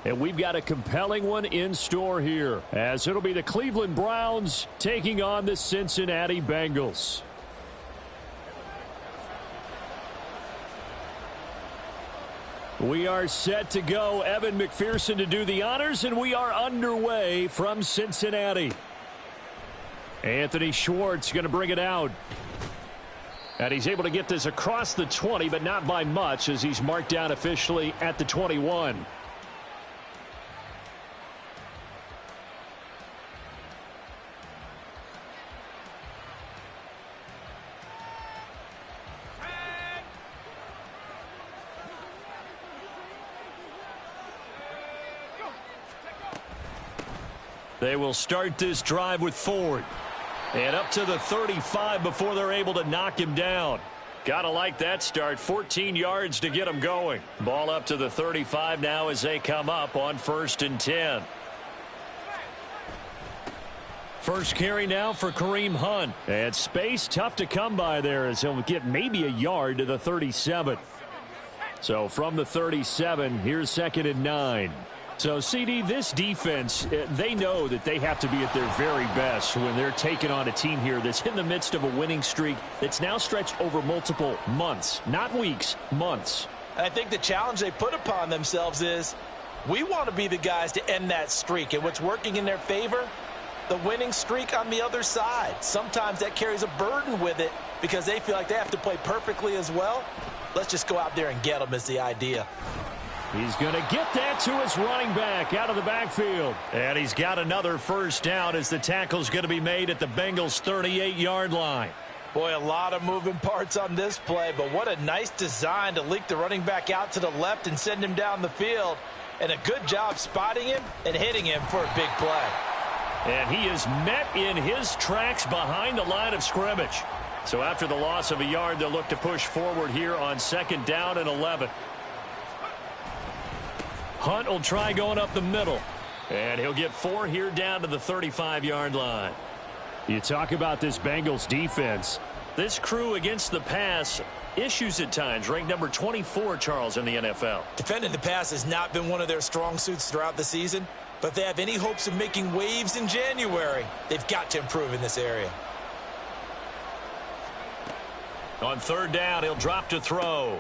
And we've got a compelling one in store here, as it'll be the Cleveland Browns taking on the Cincinnati Bengals. We are set to go. Evan McPherson to do the honors, and we are underway from Cincinnati. Anthony Schwartz going to bring it out. And he's able to get this across the 20, but not by much, as he's marked down officially at the 21. They will start this drive with Ford. And up to the 35 before they're able to knock him down. Gotta like that start. 14 yards to get him going. Ball up to the 35 now as they come up on 1st and 10. First carry now for Kareem Hunt. And space tough to come by there as he'll get maybe a yard to the 37. So from the 37, here's 2nd and 9. So, CD, this defense, they know that they have to be at their very best when they're taking on a team here that's in the midst of a winning streak that's now stretched over multiple months, not weeks, months. I think the challenge they put upon themselves is we want to be the guys to end that streak. And what's working in their favor? The winning streak on the other side. Sometimes that carries a burden with it because they feel like they have to play perfectly as well. Let's just go out there and get them is the idea. He's going to get that to his running back out of the backfield. And he's got another first down as the tackle's going to be made at the Bengals' 38-yard line. Boy, a lot of moving parts on this play, but what a nice design to leak the running back out to the left and send him down the field. And a good job spotting him and hitting him for a big play. And he is met in his tracks behind the line of scrimmage. So after the loss of a yard, they'll look to push forward here on 2nd down and 11. Hunt will try going up the middle. And he'll get 4 here down to the 35-yard line. You talk about this Bengals defense. This crew against the pass, issues at times. Ranked number 24, Charles, in the NFL. Defending the pass has not been one of their strong suits throughout the season. But if they have any hopes of making waves in January, they've got to improve in this area. On 3rd down, he'll drop to throw.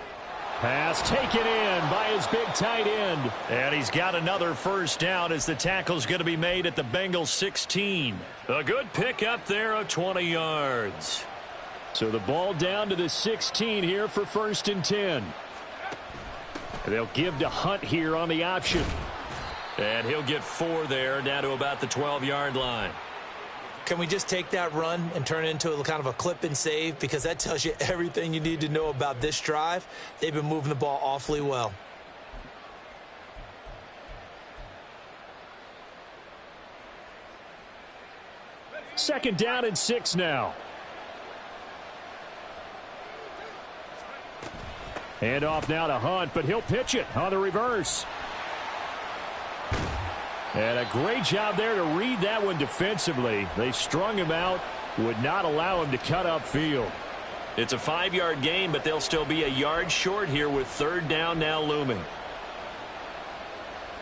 Pass taken in by his big tight end. And he's got another first down as the tackle's going to be made at the Bengals 16. A good pick up there of 20 yards. So the ball down to the 16 here for 1st and 10. They'll give to Hunt here on the option. And he'll get 4 there down to about the 12-yard line. Can we just take that run and turn it into a kind of a clip and save? Because that tells you everything you need to know about this drive. They've been moving the ball awfully well. Second down and 6 now. Hand off now to Hunt, but he'll pitch it on the reverse. And a great job there to read that one defensively. They strung him out, would not allow him to cut upfield. It's a 5-yard gain, but they'll still be a yard short here with 3rd down now looming.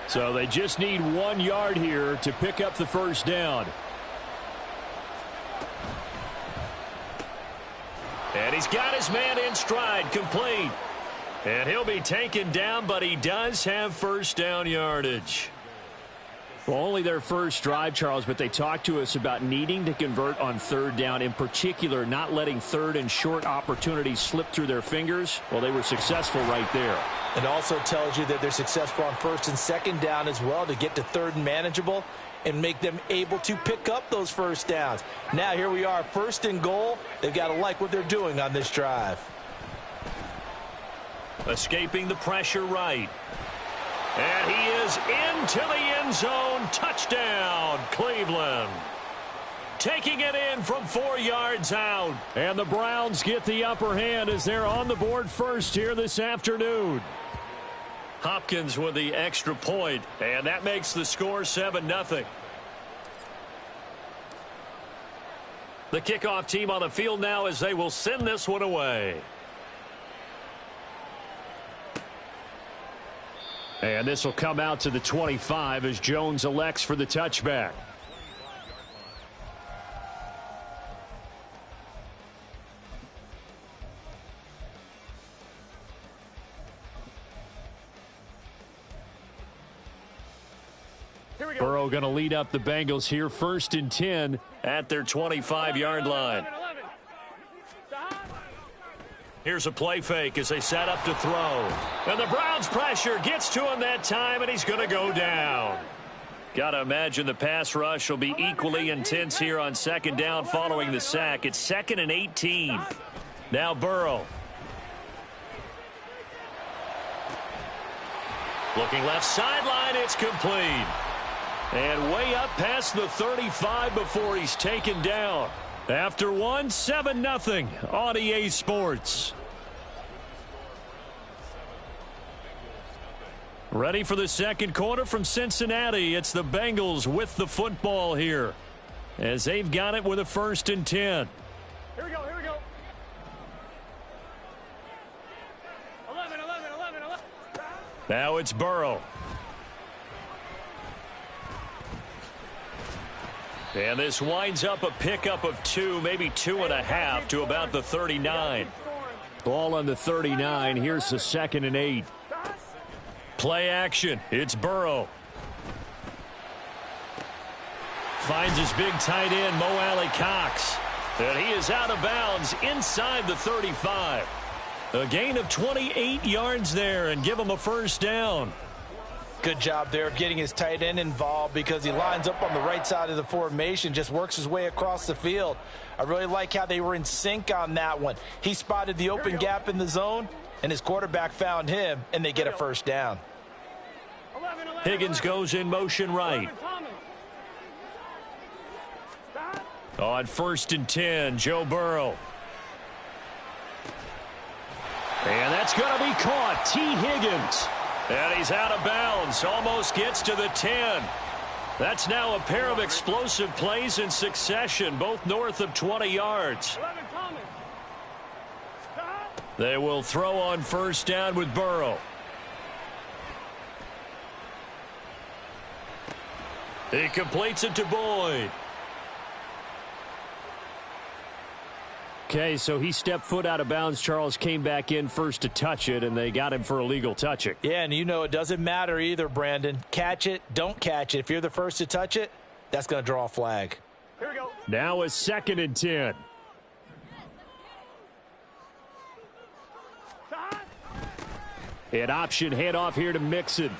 So they just need 1 yard here to pick up the first down. And he's got his man in stride, complete. And he'll be taken down, but he does have first down yardage. Well, only their first drive, Charles, but they talked to us about needing to convert on 3rd down, in particular not letting 3rd and short opportunities slip through their fingers. Well, they were successful right there. It also tells you that they're successful on 1st and 2nd down as well to get to 3rd and manageable and make them able to pick up those first downs. Now here we are, 1st and goal. They've got to like what they're doing on this drive. Escaping the pressure right. And he is into the end zone. Touchdown, Cleveland. Taking it in from 4 yards out. And the Browns get the upper hand as they're on the board first here this afternoon. Hopkins with the extra point, and that makes the score 7-0. The kickoff team on the field now as they will send this one away. And this will come out to the 25 as Jones elects for the touchback. Burrow going to lead up the Bengals here, 1st and 10 at their 25-yard line. Here's a play fake as they set up to throw. And the Browns pressure gets to him that time, and he's going to go down. Got to imagine the pass rush will be equally intense here on 2nd down following the sack. It's 2nd and 18. Now Burrow. Looking left sideline, it's complete. And way up past the 35 before he's taken down. After 7-0 on EA Sports. Ready for the second quarter from Cincinnati. It's the Bengals with the football here, as they've got it with a 1st and 10. Here we go, here we go. 11. Now it's Burrow. And this winds up a pickup of 2, maybe 2.5 to about the 39. Ball on the 39. Here's the 2nd and 8. Play action. It's Burrow. Finds his big tight end, Mo Alley-Cox. And he is out of bounds inside the 35. A gain of 28 yards there and give him a 1st down. Good job there of getting his tight end involved because he lines up on the right side of the formation, just works his way across the field. I really like how they were in sync on that one. He spotted the open gap in the zone, and his quarterback found him, and they get a 1st down. Higgins goes in motion right. On 1st and 10, Joe Burrow. And that's going to be caught. T. Higgins. And he's out of bounds. Almost gets to the 10. That's now a pair of explosive plays in succession, both north of 20 yards. They will throw on 1st down with Burrow. He completes it to Boyd. Okay, so he stepped foot out of bounds. Charles came back in first to touch it, and they got him for illegal touching. Yeah, and you know it doesn't matter either, Brandon. Catch it, don't catch it. If you're the first to touch it, that's going to draw a flag. Here we go. Now a 2nd and 10. An option handoff here to Mixon.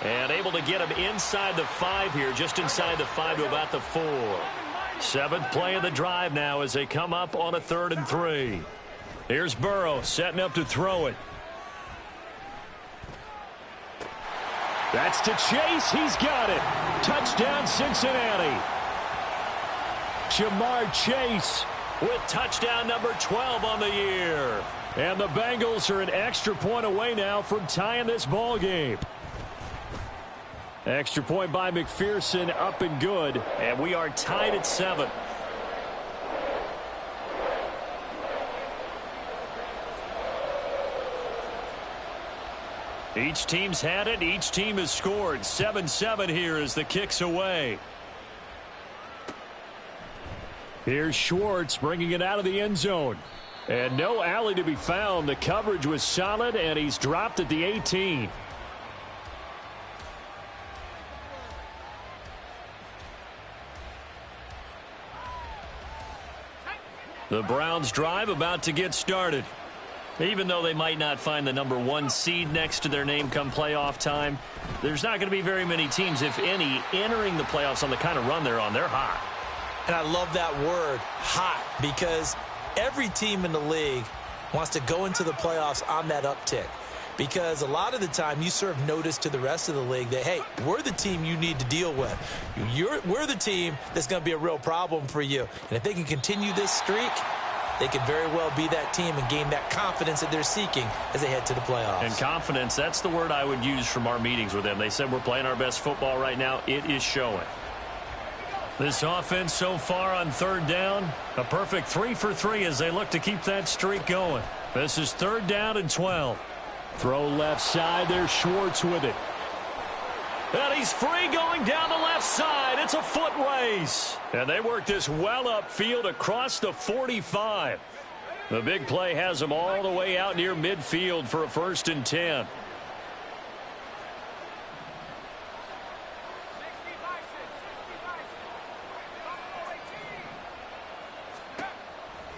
And able to get him inside the 5 here, just inside the 5 to about the 4. 7th play of the drive now as they come up on a 3rd and 3. Here's Burrow setting up to throw it. That's to Chase. He's got it. Touchdown, Cincinnati. Jamar Chase with touchdown number 12 on the year. And the Bengals are an extra point away now from tying this ball game. Extra point by McPherson, up and good, and we are tied at 7. Each team's had it. Each team has scored. 7-7 here as the kick's away. Here's Schwartz bringing it out of the end zone. And no alley to be found. The coverage was solid, and he's dropped at the 18. The Browns drive about to get started. Even though they might not find the number 1 seed next to their name come playoff time, there's not going to be very many teams, if any, entering the playoffs on the kind of run they're on. They're hot. And I love that word, hot, because every team in the league wants to go into the playoffs on that uptick. Because a lot of the time you serve notice to the rest of the league that, hey, we're the team you need to deal with. We're the team that's going to be a real problem for you. And if they can continue this streak, they could very well be that team and gain that confidence that they're seeking as they head to the playoffs. And confidence, that's the word I would use from our meetings with them. They said we're playing our best football right now. It is showing. This offense so far on 3rd down, a perfect 3 for 3 as they look to keep that streak going. This is 3rd down and 12. Throw left side. There's Schwartz with it. And he's free going down the left side. It's a foot race. And they work this well upfield across the 45. The big play has them all the way out near midfield for a 1st and 10.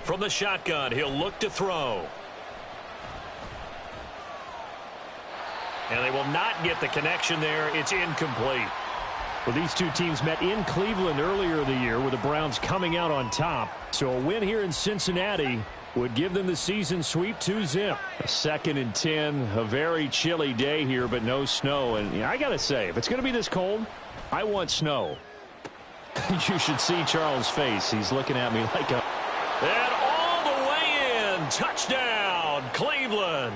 From the shotgun, he'll look to throw. And they will not get the connection there. It's incomplete. Well, these two teams met in Cleveland earlier in the year with the Browns coming out on top. So a win here in Cincinnati would give them the season sweep 2-zip. A 2nd and 10, a very chilly day here, but no snow. And I got to say, if it's going to be this cold, I want snow. You should see Charles' face. He's looking at me like a... And all the way in. Touchdown, Cleveland.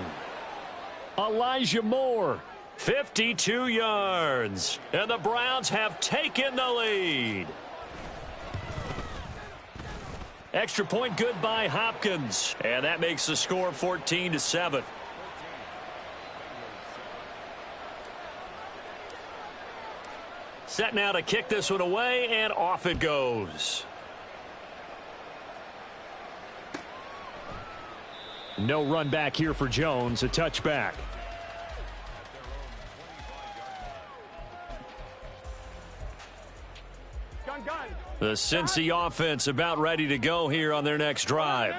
Elijah Moore, 52 yards. And the Browns have taken the lead. Extra point good by Hopkins. And that makes the score 14-7. Set now to kick this one away, and off it goes. No run back here for Jones. A touchback. The Cincy offense about ready to go here on their next drive.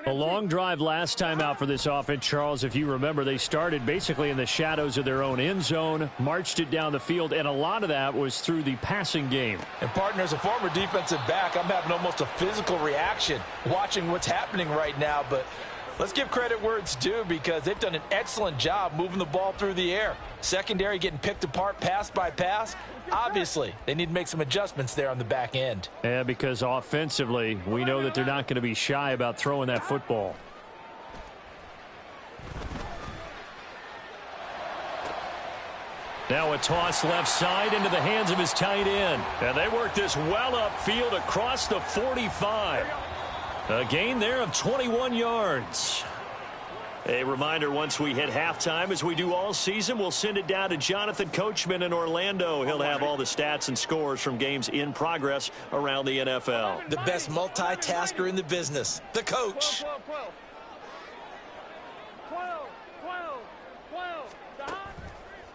A long drive last time out for this offense, Charles. If you remember, they started basically in the shadows of their own end zone, marched it down the field, and a lot of that was through the passing game. And, partner, as a former defensive back, I'm having almost a physical reaction watching what's happening right now. But let's give credit where it's due, because they've done an excellent job moving the ball through the air. Secondary getting picked apart pass by pass. Obviously, they need to make some adjustments there on the back end. Yeah, because offensively, we know that they're not going to be shy about throwing that football. Now a toss left side into the hands of his tight end. And they work this well upfield across the 45. A gain there of 21 yards. A reminder, once we hit halftime, as we do all season, we'll send it down to Jonathan Coachman in Orlando. He'll have all the stats and scores from games in progress around the NFL. The best multitasker in the business, the coach. 12.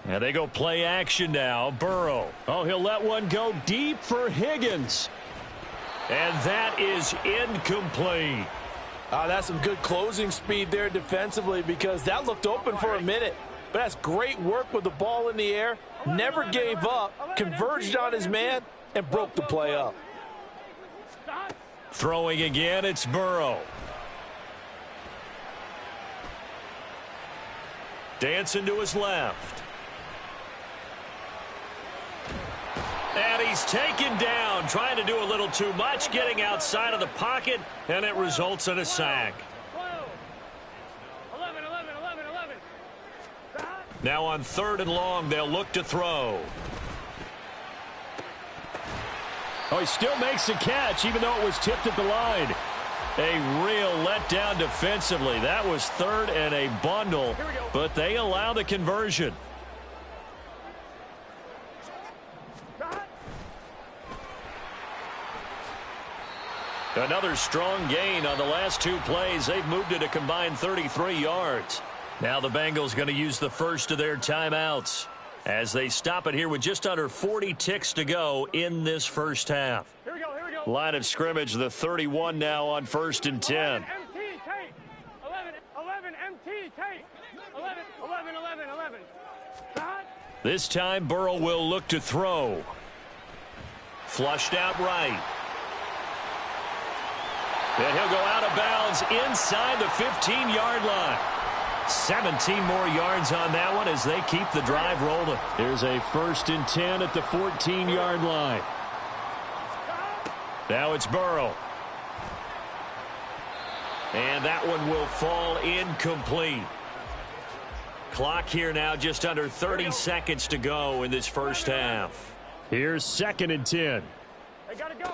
And they go play action now. Burrow. Oh, he'll let one go deep for Higgins. And that is incomplete. That's some good closing speed there defensively, because that looked open for a minute. But that's great work with the ball in the air. Never gave up, converged on his man, and broke the play up. Throwing again, it's Burrow. Dancing to his left. And he's taken down, trying to do a little too much, getting outside of the pocket, and it results in a sack. 11. Now on 3rd and long, they'll look to throw. Oh, he still makes the catch, even though it was tipped at the line. A real letdown defensively. That was 3rd and a bundle, but they allow the conversion. Another strong gain on the last 2 plays. They've moved it a combined 33 yards. Now the Bengals going to use the first of their timeouts as they stop it here with just under 40 ticks to go in this first half. Here we go. Line of scrimmage, the 31 now on 1st and 10. 11 MT tape. 11. This time Burrow will look to throw. Flushed out right. And he'll go out of bounds inside the 15-yard line. 17 more yards on that one as they keep the drive rolling. There's a 1st and 10 at the 14-yard line. Now it's Burrow. And that one will fall incomplete. Clock here now just under 30 seconds to go in this first half. Here's 2nd and 10. They gotta go.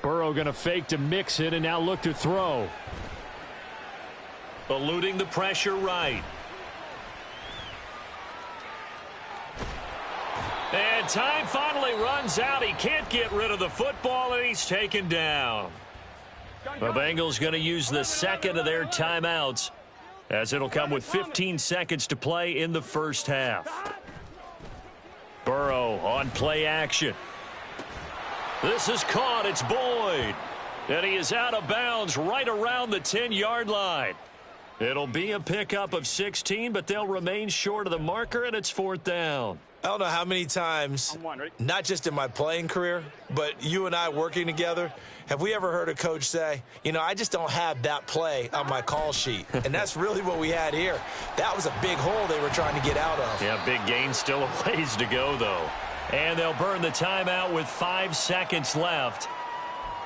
Burrow going to fake to mix it and now look to throw. Eluding the pressure right. And time finally runs out. He can't get rid of the football, and he's taken down. The Bengals going to use the second of their timeouts, as it'll come with 15 seconds to play in the first half. Burrow on play action. This is caught. It's Boyd. And he is out of bounds right around the 10-yard line. It'll be a pickup of 16, but they'll remain short of the marker, and it's fourth down. I don't know how many times, not just in my playing career, but you and I working together, have we ever heard a coach say, you know, I just don't have that play on my call sheet. And that's really what we had here. That was a big hole they were trying to get out of. Yeah, big gain, still a ways to go, though. And they'll burn the timeout with 5 seconds left.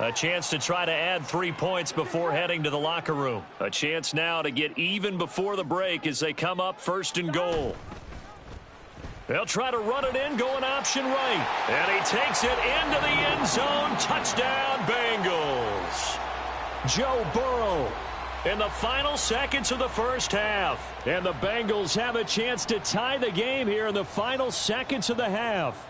A chance to try to add 3 points before heading to the locker room. A chance now to get even before the break as they come up first and goal. They'll try to run it in, going option right. And he takes it into the end zone. Touchdown, Bengals. Joe Burrow in the final seconds of the first half. And the Bengals have a chance to tie the game here in the final seconds of the half.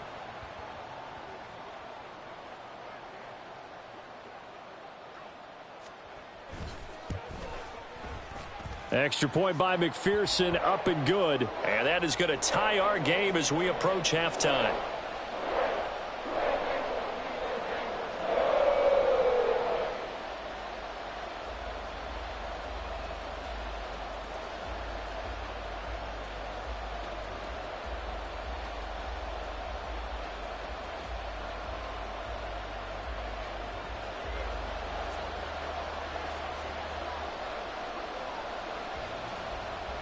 Extra point by McPherson, up and good. And that is going to tie our game as we approach halftime.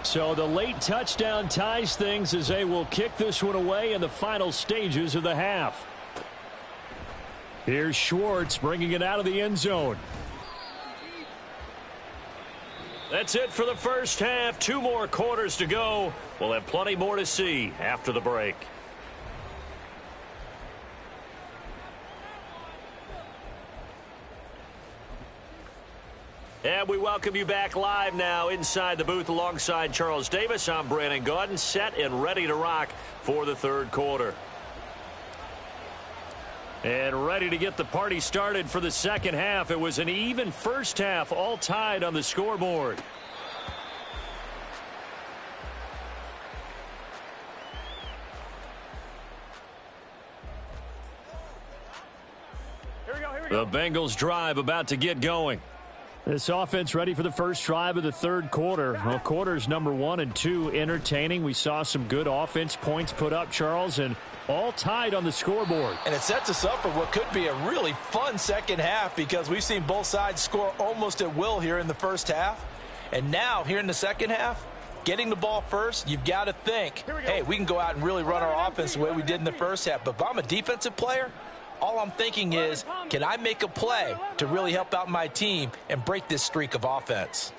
So the late touchdown ties things as they will kick this one away in the final stages of the half. Here's Schwartz bringing it out of the end zone. That's it for the first half. 2 more quarters to go. We'll have plenty more to see after the break. And we welcome you back live now inside the booth alongside Charles Davis. I'm Brandon Gaudin, set and ready to rock for the third quarter. And ready to get the party started for the second half. It was an even first half, all tied on the scoreboard. Here we go. The Bengals drive about to get going. This offense ready for the first drive of the third quarter. Well, quarters number 1 and 2 entertaining. We saw some good offense points put up, Charles, and all tied on the scoreboard. And it sets us up for what could be a really fun second half because we've seen both sides score almost at will here in the first half. And now, here in the second half, getting the ball first, you've got to think, hey, we can go out and really run our offense the way we did in the first half. But if I'm a defensive player, all I'm thinking is, can I make a play to really help out my team and break this streak of offense?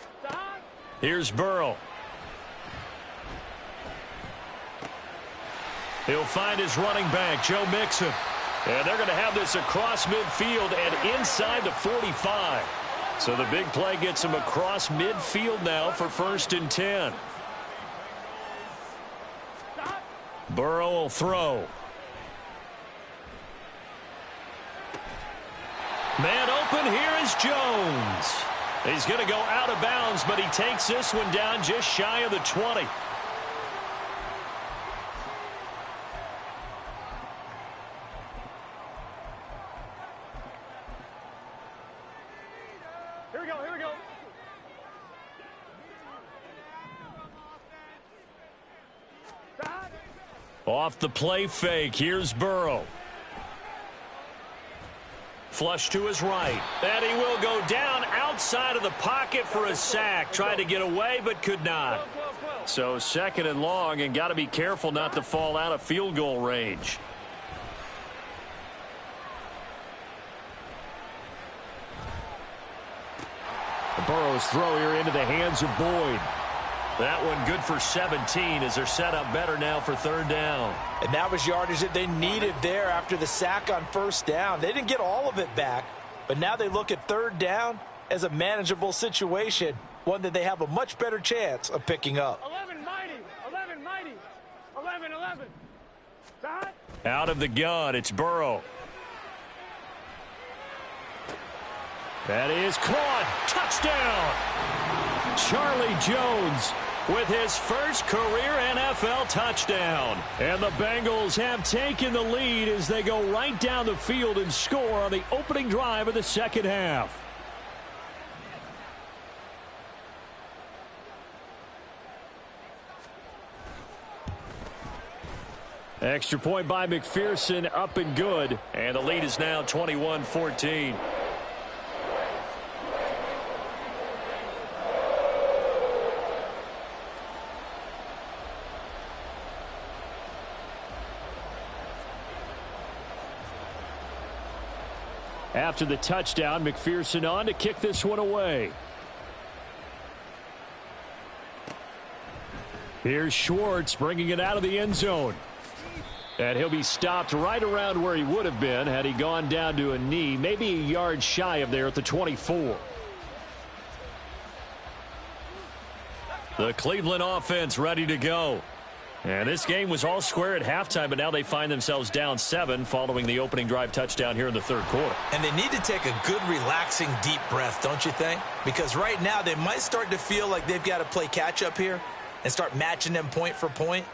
Here's Burrow. He'll find his running back, Joe Mixon. And they're going to have this across midfield and inside the 45. So the big play gets him across midfield now for 1st and 10. Burrow will throw. Man open, here is Jones. He's going to go out of bounds, but he takes this one down just shy of the 20. Here we go. Here we go. Off the play fake, here's Burrow. Flush to his right. And he will go down outside of the pocket for a sack. Tried to get away, but could not. So 2nd and long, and got to be careful not to fall out of field goal range. Burrow's throw here into the hands of Boyd. That one good for 17 as they're set up better now for 3rd down. And that was yardage that they needed there after the sack on 1st down. They didn't get all of it back, but now they look at 3rd down as a manageable situation, one that they have a much better chance of picking up. 11 mighty. 11 mighty. 11. Out of the gun, it's Burrow. That is caught. Touchdown! Charlie Jones with his first career NFL touchdown. And the Bengals have taken the lead as they go right down the field and score on the opening drive of the second half. Extra point by McPherson, up and good. And the lead is now 21-14. After the touchdown, McPherson on to kick this one away. Here's Schwartz bringing it out of the end zone. And he'll be stopped right around where he would have been had he gone down to a knee, maybe a yard shy of there at the 24. The Cleveland offense ready to go. And this game was all square at halftime, but now they find themselves down 7 following the opening drive touchdown here in the third quarter. And they need to take a good, relaxing, deep breath, don't you think? Because right now they might start to feel like they've got to play catch-up here and start matching them point for point.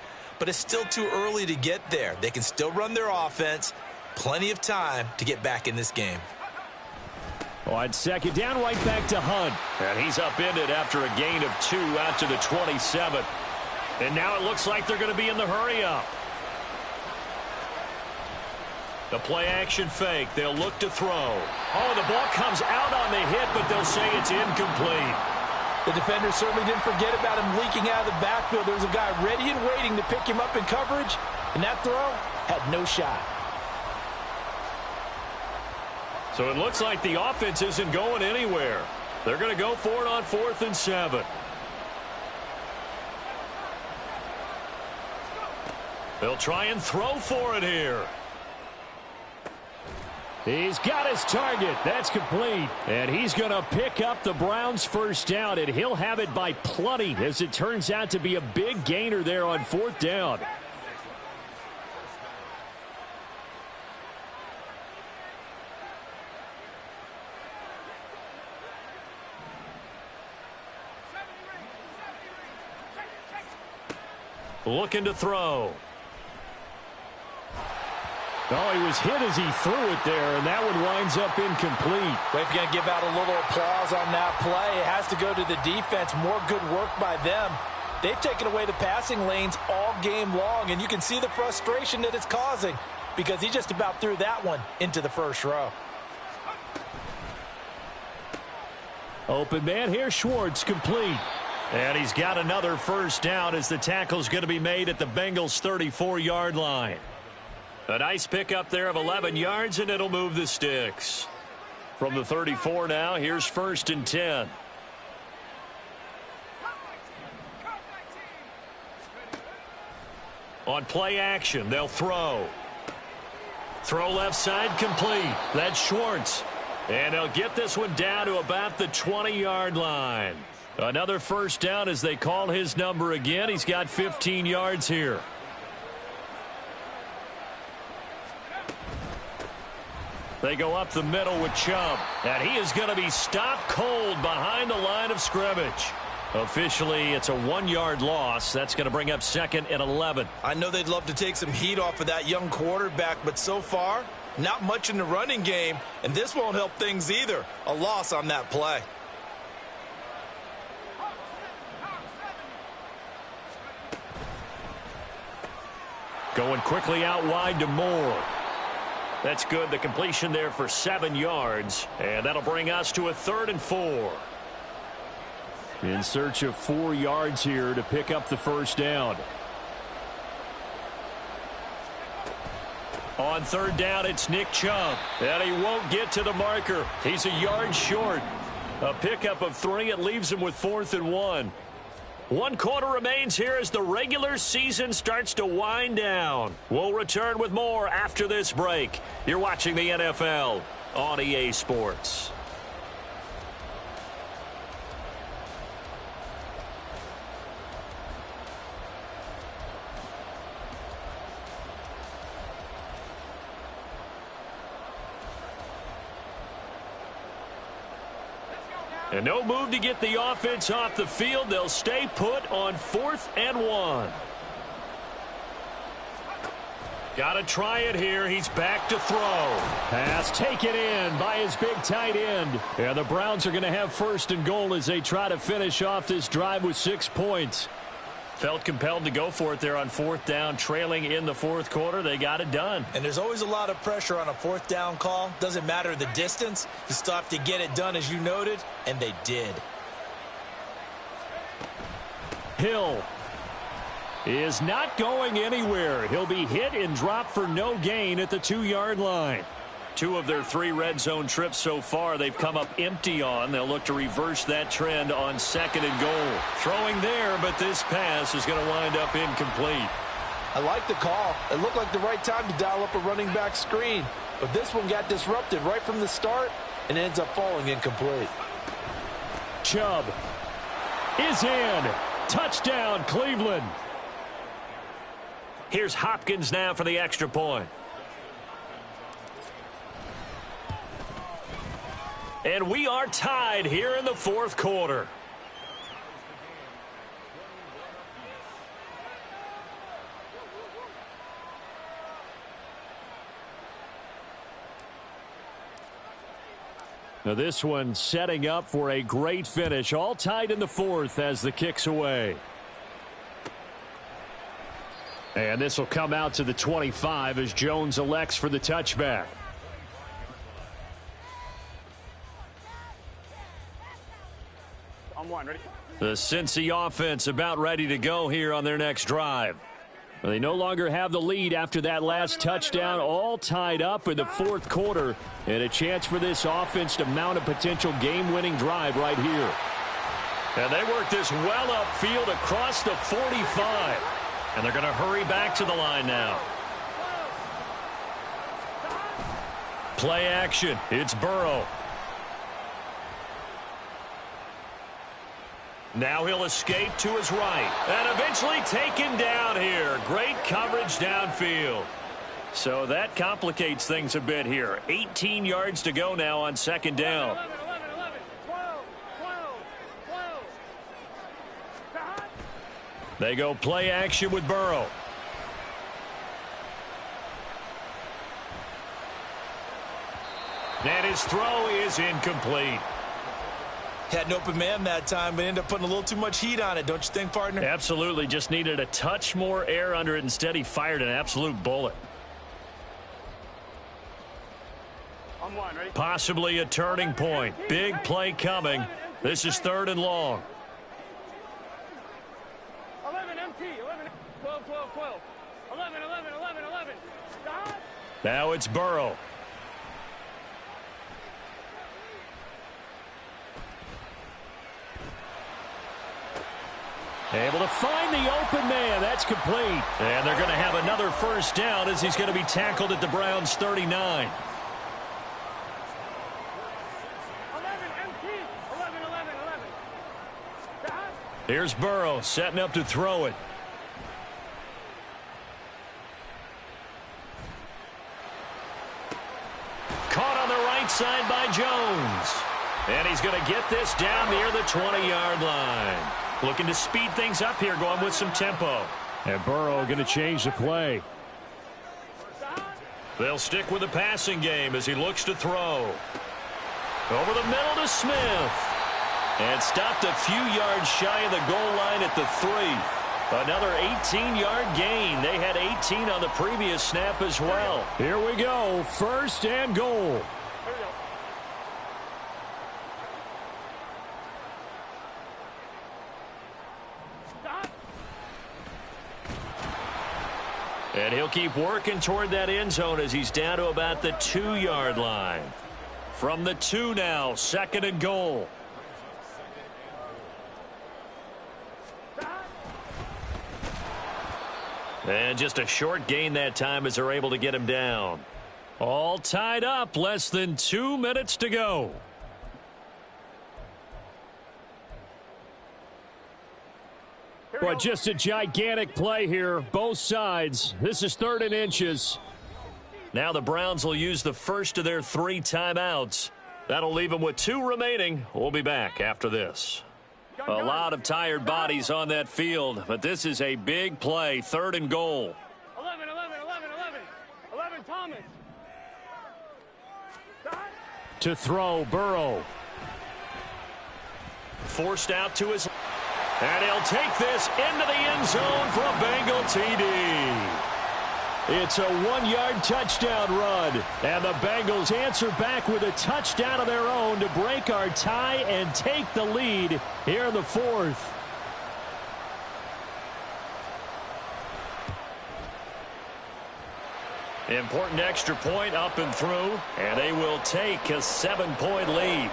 But it's still too early to get there. They can still run their offense. Plenty of time to get back in this game. On second down, right back to Hunt. And he's upended after a gain of 2 out to the 27. And now it looks like they're going to be in the hurry-up. The play-action fake. They'll look to throw. Oh, the ball comes out on the hit, but they'll say it's incomplete. The defender certainly didn't forget about him leaking out of the backfield. There was a guy ready and waiting to pick him up in coverage, and that throw had no shot. So it looks like the offense isn't going anywhere. They're going to go for it on 4th and 7. They'll try and throw for it here. He's got his target. That's complete. And he's going to pick up the Browns' first down, and he'll have it by plenty as it turns out to be a big gainer there on 4th down. Looking to throw. Oh, he was hit as he threw it there, and that one winds up incomplete. Well, if you're going to give out a little applause on that play, it has to go to the defense. More good work by them. They've taken away the passing lanes all game long, and you can see the frustration that it's causing because he just about threw that one into the first row. Open man here, Schwartz, complete. And he's got another first down as the tackle's going to be made at the Bengals' 34-yard line. A nice pickup there of 11 yards, and it'll move the sticks. From the 34 now, here's 1st and 10. On play action, they'll throw. Throw left side, complete. That's Schwartz. And they'll get this one down to about the 20-yard line. Another first down as they call his number again. He's got 15 yards here. They go up the middle with Chubb. And he is going to be stopped cold behind the line of scrimmage. Officially, it's a 1-yard loss. That's going to bring up 2nd and 11. I know they'd love to take some heat off of that young quarterback, but so far, not much in the running game, and this won't help things either. A loss on that play. Going quickly out wide to Moore. That's good. The completion there for 7 yards. And that'll bring us to a 3rd and 4. In search of 4 yards here to pick up the first down. On 3rd down, it's Nick Chubb. And he won't get to the marker. He's a yard short. A pickup of 3. It leaves him with 4th and 1. 1 quarter remains here as the regular season starts to wind down. We'll return with more after this break. You're watching the NFL on EA Sports. And no move to get the offense off the field. They'll stay put on 4th and 1. Got to try it here. He's back to throw. Pass taken in by his big tight end. Yeah, the Browns are going to have 1st and goal as they try to finish off this drive with 6 points. Felt compelled to go for it there on 4th down, trailing in the 4th quarter. They got it done. And there's always a lot of pressure on a 4th down call. Doesn't matter the distance. You still have to get it done, as you noted, and they did. Hill is not going anywhere. He'll be hit and dropped for no gain at the 2-yard line. 2 of their 3 red zone trips so far they've come up empty on. They'll look to reverse that trend on 2nd and goal. Throwing there, but this pass is going to wind up incomplete. I like the call. It looked like the right time to dial up a running back screen. But this one got disrupted right from the start and ends up falling incomplete. Chubb is in. Touchdown, Cleveland. Here's Hopkins now for the extra point. And we are tied here in the 4th quarter. Now this one setting up for a great finish. All tied in the 4th as the kick's away. And this will come out to the 25 as Jones elects for the touchback. On 1, ready? The Cincy offense about ready to go here on their next drive. They no longer have the lead after that last touchdown, all tied up in the 4th quarter, and a chance for this offense to mount a potential game-winning drive right here. And they work this well upfield across the 45. And they're going to hurry back to the line now. Play action. It's Burrow. Now he'll escape to his right. And eventually taken down here. Great coverage downfield. So that complicates things a bit here. 18 yards to go now on 2nd down. 11, 12, 12. They go play action with Burrow. And his throw is incomplete. Had an open man that time, but ended up putting a little too much heat on it, don't you think, partner? Absolutely. Just needed a touch more air under it. Instead, he fired an absolute bullet. On 1, ready? Possibly a turning point. Big play coming. This is 3rd and long. 11 MT, 11, 12, 12, 12. 11, 11, 11, 11. Stop. Now it's Burrow. Able to find the open man. That's complete. And they're going to have another 1st down as he's going to be tackled at the Browns' 39. 11 MT, 11, 11, 11. Stop. Here's Burrow setting up to throw it. Caught on the right side by Jones. And he's going to get this down near the 20-yard line. Looking to speed things up here, going with some tempo. And Burrow going to change the play. They'll stick with the passing game as he looks to throw. Over the middle to Smith. And stopped a few yards shy of the goal line at the 3. Another 18-yard gain. They had 18 on the previous snap as well. Here we go. 1st and goal. And he'll keep working toward that end zone as he's down to about the 2-yard line. From the 2 now, 2nd and goal. And just a short gain that time as they're able to get him down. All tied up, less than 2 minutes to go. But just a gigantic play here, both sides. This is 3rd and inches. Now the Browns will use the first of their 3 timeouts. That'll leave him with 2 remaining. We'll be back after this. A lot of tired bodies on that field, but this is a big play, 3rd and goal. 11, 11, Thomas. To throw, Burrow. Forced out to his... And he'll take this into the end zone for a Bengal TD. It's a 1-yard touchdown run. And the Bengals answer back with a touchdown of their own to break our tie and take the lead here in the 4th. Important extra point up and through, and they will take a 7-point lead.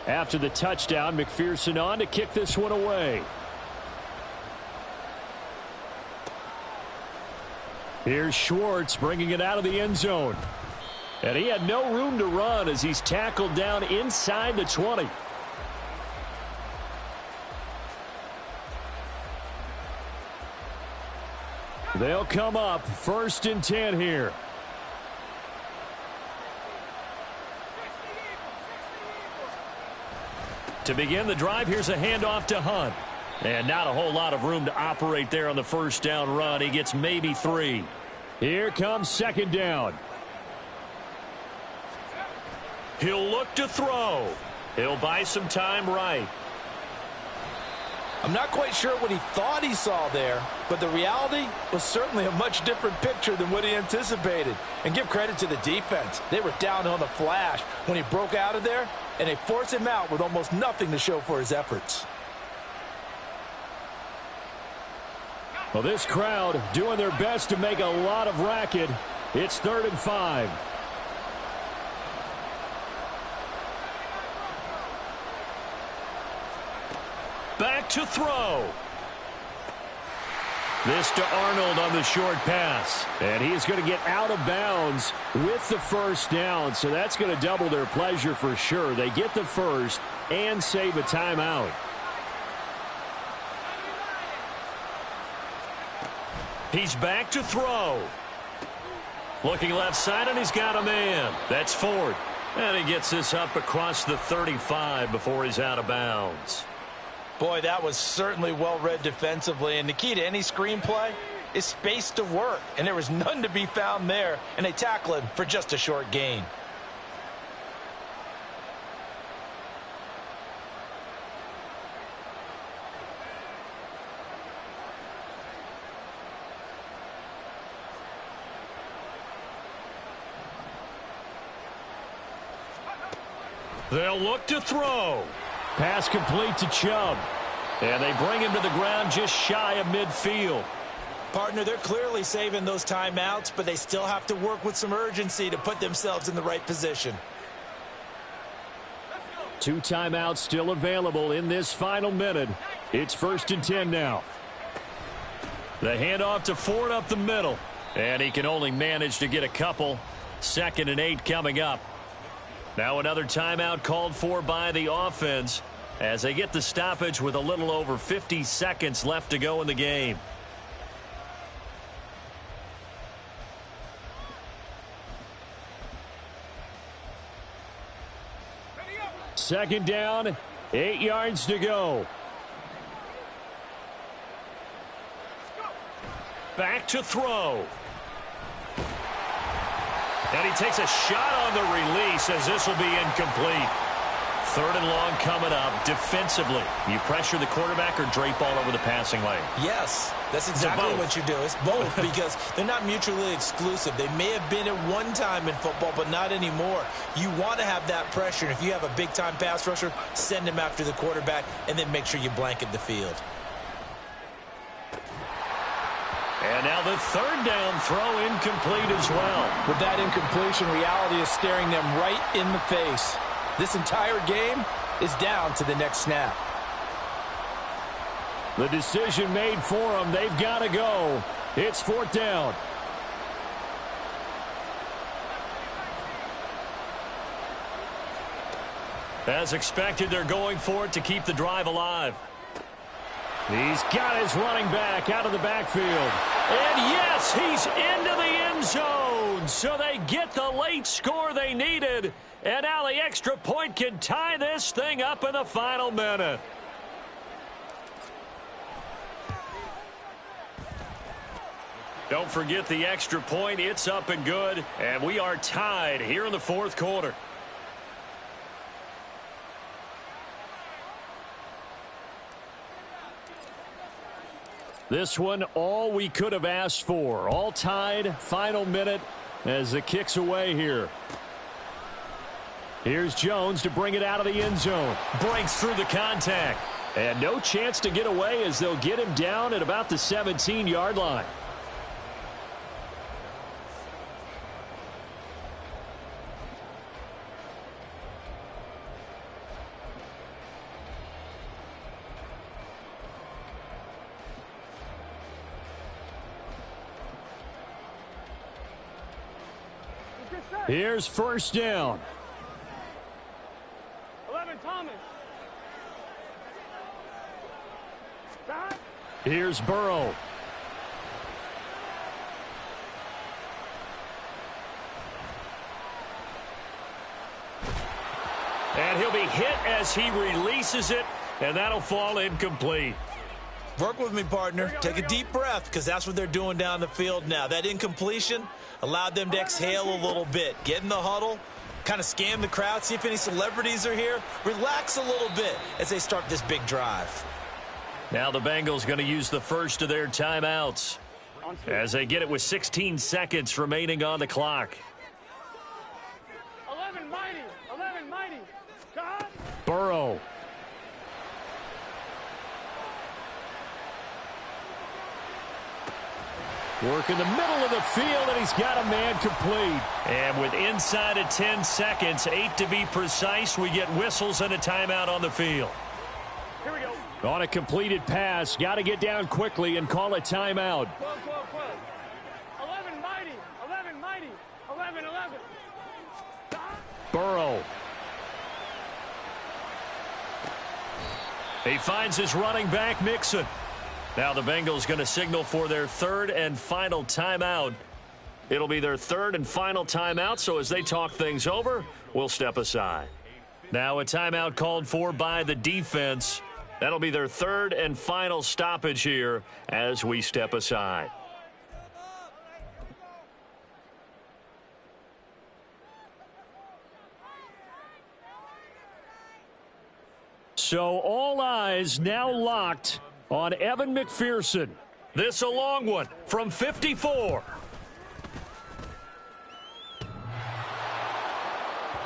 After the touchdown, McPherson on to kick this one away. Here's Schwartz bringing it out of the end zone. And he had no room to run as he's tackled down inside the 20. They'll come up 1st and 10 here. To begin the drive, here's a handoff to Hunt. And not a whole lot of room to operate there on the 1st down run. He gets maybe 3. Here comes 2nd down. He'll look to throw. He'll buy some time right. I'm not quite sure what he thought he saw there, but the reality was certainly a much different picture than what he anticipated. And give credit to the defense. They were down on the flash when he broke out of there, and they forced him out with almost nothing to show for his efforts. Well, this crowd doing their best to make a lot of racket. It's 3rd and 5. Back to throw. This to Arnold on the short pass. And he's going to get out of bounds with the 1st down. So that's going to double their pleasure for sure. They get the 1st and save a timeout. He's back to throw. Looking left side, and he's got a man. That's Ford. And he gets this up across the 35 before he's out of bounds. Boy, that was certainly well-read defensively, and the key to any screenplay is space to work, and there was none to be found there, and they tackle him for just a short gain. They'll look to throw. Pass complete to Chubb. And they bring him to the ground just shy of midfield. Partner, they're clearly saving those timeouts, but they still have to work with some urgency to put themselves in the right position. 2 timeouts still available in this final minute. It's 1st and 10 now. The handoff to Ford up the middle. And he can only manage to get a couple. 2nd and 8 coming up. Now another timeout called for by the offense as they get the stoppage with a little over 50 seconds left to go in the game. Second down, 8 yards to go. Back to throw. And he takes a shot on the release as this will be incomplete. 3rd and long coming up. Defensively, you pressure the quarterback or drape all over the passing lane? Yes, that's exactly what you do. It's both because they're not mutually exclusive. They may have been at one time in football, but not anymore. You want to have that pressure. And if you have a big-time pass rusher, send him after the quarterback and then make sure you blanket the field. And now the 3rd down throw incomplete as well. With that incompletion, reality is staring them right in the face. This entire game is down to the next snap. The decision made for them. They've got to go. It's 4th down. As expected, they're going for it to keep the drive alive. He's got his running back out of the backfield. And yes, he's into the end zone. So they get the late score they needed. And now the extra point can tie this thing up in the final minute. Don't forget the extra point. It's up and good. And we are tied here in the fourth quarter. This one, all we could have asked for. All tied, final minute as the kick's away here. Here's Jones to bring it out of the end zone. Breaks through the contact. And no chance to get away as they'll get him down at about the 17-yard line. Here's first down. 11, Thomas. Stop. Here's Burrow. And he'll be hit as he releases it, and that'll fall incomplete. Work with me, partner. Take a deep breath, because that's what they're doing down the field now. That incompletion allowed them to exhale a little bit. Get in the huddle, kind of scan the crowd, see if any celebrities are here. Relax a little bit as they start this big drive. Now the Bengals going to use the first of their timeouts as they get it with 16 seconds remaining on the clock. 11, mighty. 11, mighty. Stop. Burrow. Work in the middle of the field, and he's got a man complete. And with inside of 10 seconds, 8 to be precise, we get whistles and a timeout on the field. Here we go. On a completed pass, got to get down quickly and call a timeout. 12, 12, 12. 11, mighty. 11, mighty. 11, 11. Stop. Burrow. He finds his running back, Mixon. Now the Bengals going to signal for their third and final timeout. It'll be their third and final timeout, so as they talk things over, we'll step aside. Now a timeout called for by the defense. That'll be their third and final stoppage here as we step aside. So all eyes now locked on Evan McPherson. This a long one from 54.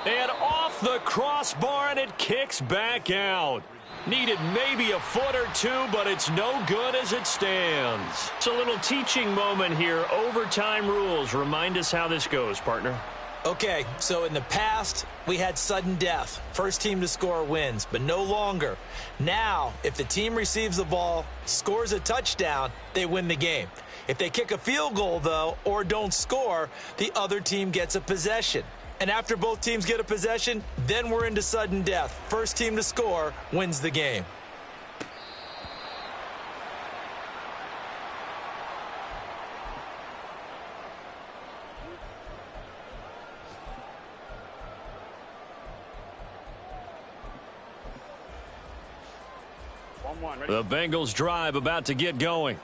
And off the crossbar, and it kicks back out. Needed maybe a foot or two, but it's no good as it stands. It's a little teaching moment here. Overtime rules. Remind us how this goes, partner. Okay, so in the past, we had sudden death. First team to score wins, but no longer. Now, if the team receives the ball, scores a touchdown, they win the game. If they kick a field goal, though, or don't score, the other team gets a possession. And after both teams get a possession, then we're into sudden death. First team to score wins the game. The Bengals drive about to get going.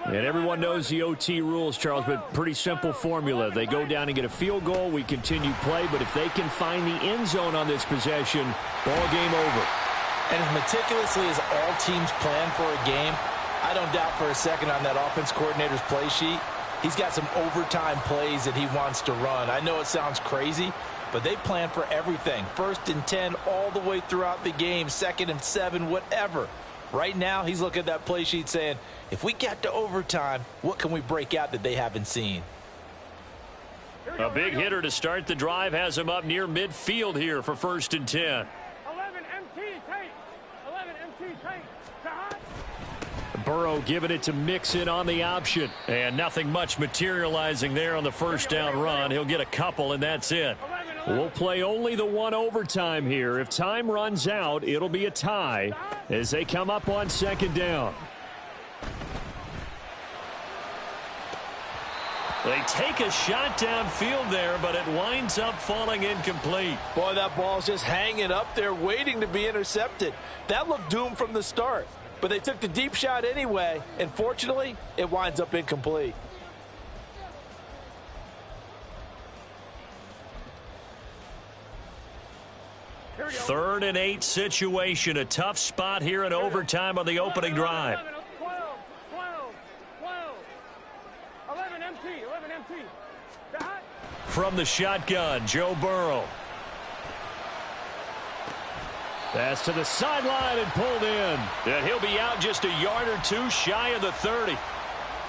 And everyone knows the OT rules, Charles, but pretty simple formula. They go down and get a field goal, we continue play, but if they can find the end zone on this possession, ball game over. And as meticulously as all teams plan for a game, I don't doubt for a second on that offense coordinator's play sheet, he's got some overtime plays that he wants to run. I know it sounds crazy, but they plan for everything. 1st and 10 all the way throughout the game, 2nd and 7, whatever. Right now, he's looking at that play sheet saying, if we get to overtime, what can we break out that they haven't seen? A big hitter to start the drive has him up near midfield here for 1st and 10. 11 MT tight. 11 MT tight. Burrow giving it to Mixon on the option. And nothing much materializing there on the first down run. He'll get a couple, and that's it. 11, We'll play only the one overtime here. If time runs out, it'll be a tie as they come up on second down. They take a shot downfield there, but it winds up falling incomplete. Boy, that ball's just hanging up there waiting to be intercepted. That looked doomed from the start, but they took the deep shot anyway, and fortunately, it winds up incomplete. Third and 8 situation. A tough spot here in overtime on the opening drive. 11 empty. From the shotgun, Joe Burrow. Pass to the sideline and pulled in. And he'll be out just a yard or two shy of the 30.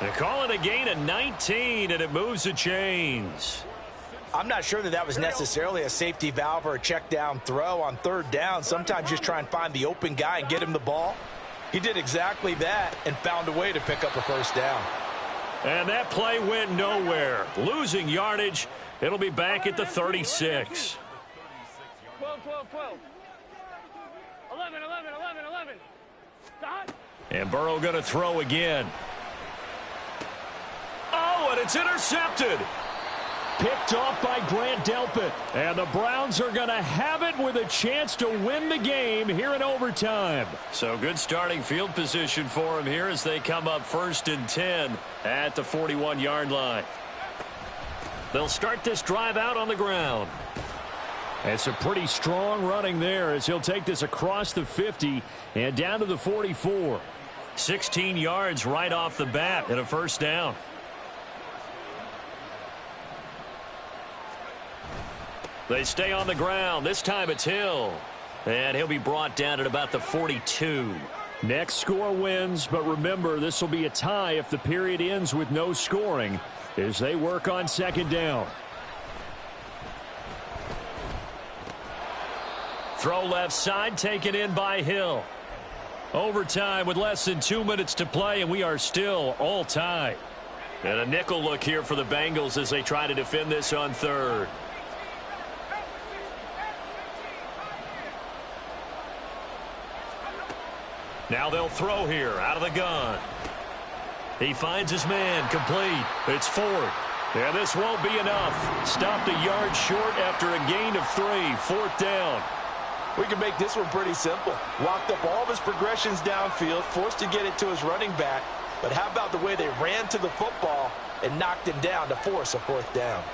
They call it a gain of 19, and it moves the chains. I'm not sure that was necessarily a safety valve or a check down throw on third down. Sometimes just try and find the open guy and get him the ball. He did exactly that and found a way to pick up a first down. And that play went nowhere. Losing yardage. It'll be back at the 36. 12. 11. Dot. And Burrow going to throw again. Oh, and it's intercepted. Picked off by Grant Delpit. And the Browns are going to have it with a chance to win the game here in overtime. So good starting field position for them here as they come up 1st and 10 at the 41-yard line. They'll start this drive out on the ground. It's a pretty strong running there as he'll take this across the 50 and down to the 44. 16 yards right off the bat and a first down. They stay on the ground. This time it's Hill. And he'll be brought down at about the 42. Next score wins, but remember, this will be a tie if the period ends with no scoring as they work on second down. Throw left side, taken in by Hill. Overtime with less than 2 minutes to play, and we are still all tied. And a nickel look here for the Bengals as they try to defend this on third. Now they'll throw here out of the gun. He finds his man complete. It's Ford. And this won't be enough. Stopped a yard short after a gain of 3. 4th down. We can make this one pretty simple. Locked up all of his progressions downfield, forced to get it to his running back. But how about the way they ran to the football and knocked him down to force a 4th down?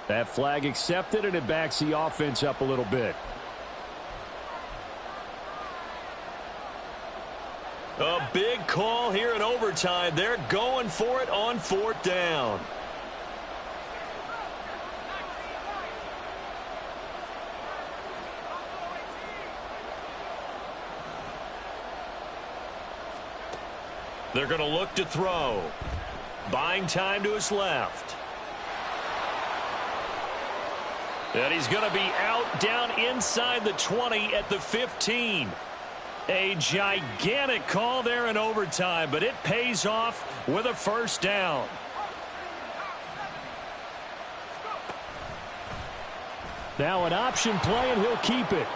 That flag accepted, and it backs the offense up a little bit. A big call here in overtime. They're going for it on 4th down. They're going to look to throw. Buying time to his left. And he's going to be out down inside the 20 at the 15. A gigantic call there in overtime, but it pays off with a first down. Now an option play, and he'll keep it.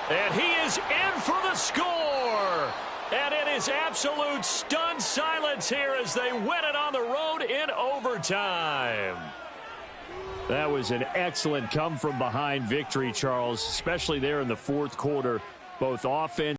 And he is in for the score. And it is absolute stunned silence here as they win it on the road in overtime. That was an excellent come-from-behind victory, Charles, especially there in the 4th quarter, both offense